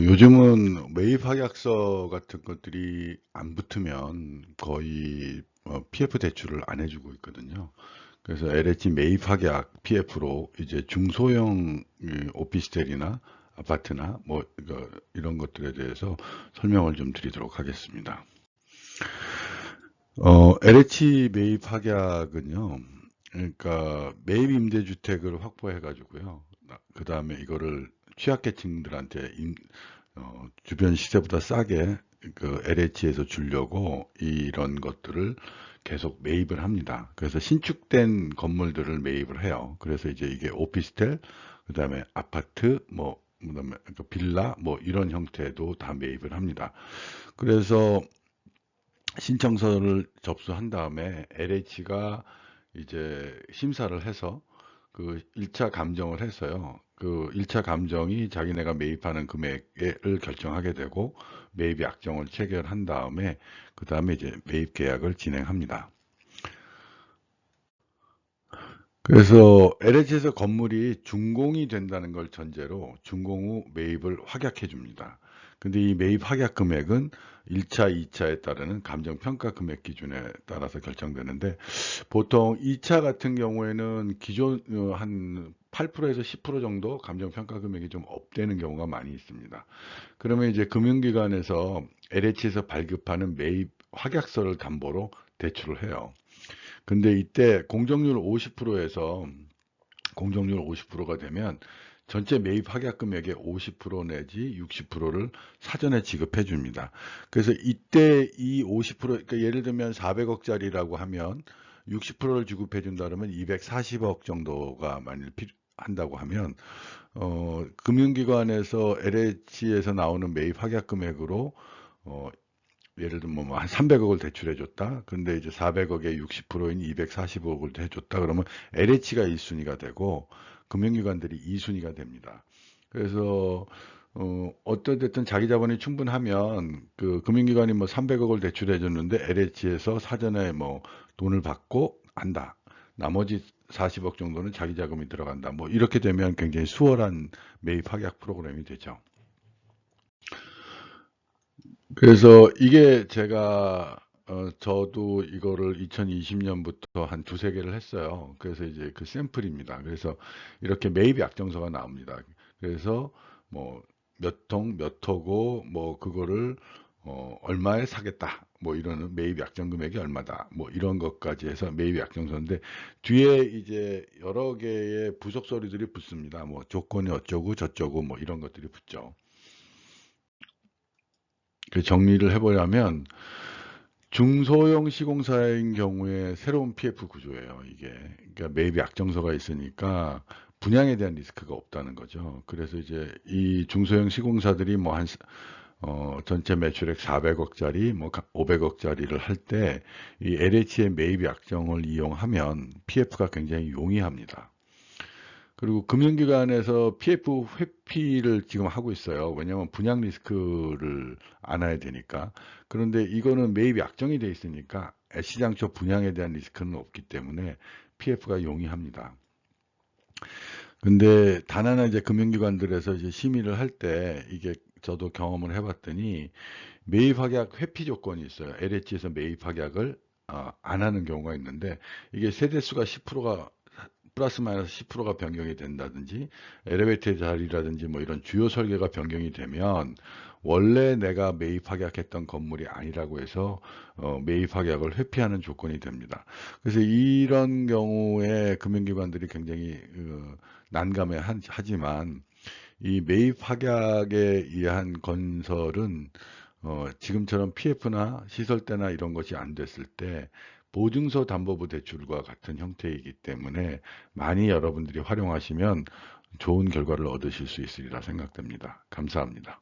요즘은 매입 확약서 같은 것들이 안 붙으면 거의 PF 대출을 안 해주고 있거든요. 그래서 LH 매입 확약 PF로 이제 중소형 오피스텔이나 아파트나 뭐 이런 것들에 대해서 설명을 좀 드리도록 하겠습니다. LH 매입 확약은요, 그러니까 매입 임대주택을 확보해 가지고요. 그 다음에 이거를 취약계층들한테 주변 시세보다 싸게 그 LH에서 주려고 이런 것들을 계속 매입을 합니다. 그래서 신축된 건물들을 매입을 해요. 그래서 이제 이게 오피스텔, 그 다음에 아파트, 뭐, 그다음에 그 빌라, 뭐 이런 형태도 다 매입을 합니다. 그래서 신청서를 접수한 다음에 LH가 이제 심사를 해서 그 1차 감정을 해서요. 그 1차 감정이 자기네가 매입하는 금액을 결정하게 되고 매입 약정을 체결한 다음에 그 다음에 이제 매입 계약을 진행합니다. 그래서 LH에서 건물이 준공이 된다는 걸 전제로 준공 후 매입을 확약해 줍니다. 근데 이 매입 확약 금액은 1차, 2차에 따르는 감정평가 금액 기준에 따라서 결정되는데 보통 2차 같은 경우에는 기존 한 8%에서 10% 정도 감정평가 금액이 좀 업되는 경우가 많이 있습니다. 그러면 이제 금융기관에서 LH에서 발급하는 매입 확약서를 담보로 대출을 해요. 근데 이때 공정률 50%에서 공정률 50%가 되면 전체 매입 확약 금액의 50% 내지 60%를 사전에 지급해 줍니다. 그래서 이때 이 50%, 그러니까 예를 들면 400억짜리라고 하면 60%를 지급해 준다 그러면 240억 정도가 만일 한다고 하면 금융기관에서 LH에서 나오는 매입 확약 금액으로 어, 예를 들면 뭐 한 300억을 대출해 줬다. 근데 이제 400억의 60%인 240억을 해줬다. 그러면 LH가 1순위가 되고 금융기관들이 2순위가 됩니다. 그래서 어떠됐든 자기 자본이 충분하면 그 금융기관이 뭐 300억을 대출해 줬는데 LH에서 사전에 뭐 돈을 받고 한다. 나머지 40억 정도는 자기 자금이 들어간다. 뭐 이렇게 되면 굉장히 수월한 매입 확약 프로그램이 되죠. 그래서 이게 제가 저도 이거를 2020년부터 한 두세 개를 했어요. 그래서 이제 그 샘플입니다. 그래서 이렇게 매입 약정서가 나옵니다. 그래서 뭐 몇 통, 몇 호고 뭐 그거를 얼마에 사겠다. 뭐 이러는 매입 약정 금액이 얼마다. 뭐 이런 것까지 해서 매입 약정서인데 뒤에 이제 여러 개의 부속 서류들이 붙습니다. 뭐 조건이 어쩌고 저쩌고 뭐 이런 것들이 붙죠. 그 정리를 해보려면 중소형 시공사인 경우에 새로운 PF 구조예요, 이게. 그러니까 매입 약정서가 있으니까 분양에 대한 리스크가 없다는 거죠. 그래서 이제 이 중소형 시공사들이 뭐 전체 매출액 400억짜리, 뭐 500억짜리를 할 때 이 LH의 매입 약정을 이용하면 PF가 굉장히 용이합니다. 그리고 금융기관에서 PF 회피를 지금 하고 있어요. 왜냐하면 분양 리스크를 안아야 되니까. 그런데 이거는 매입 약정이 돼 있으니까 시장초 분양에 대한 리스크는 없기 때문에 PF가 용이합니다. 근데 단 하나 이제 금융기관들에서 이제 심의를 할 때 이게 저도 경험을 해봤더니 매입 확약 회피 조건이 있어요. LH에서 매입 확약을 안 하는 경우가 있는데 이게 세대수가 10%가 플러스 마이너스 10%가 변경이 된다든지 엘리베이터 자리라든지 뭐 이런 주요 설계가 변경이 되면 원래 내가 매입 확약했던 건물이 아니라고 해서 매입 확약을 회피하는 조건이 됩니다. 그래서 이런 경우에 금융기관들이 굉장히 난감해 하지만 이 매입 확약에 의한 건설은 지금처럼 PF나 시설대나 이런 것이 안 됐을 때 보증서 담보부 대출과 같은 형태이기 때문에 많이 여러분들이 활용하시면 좋은 결과를 얻으실 수 있으리라 생각됩니다. 감사합니다.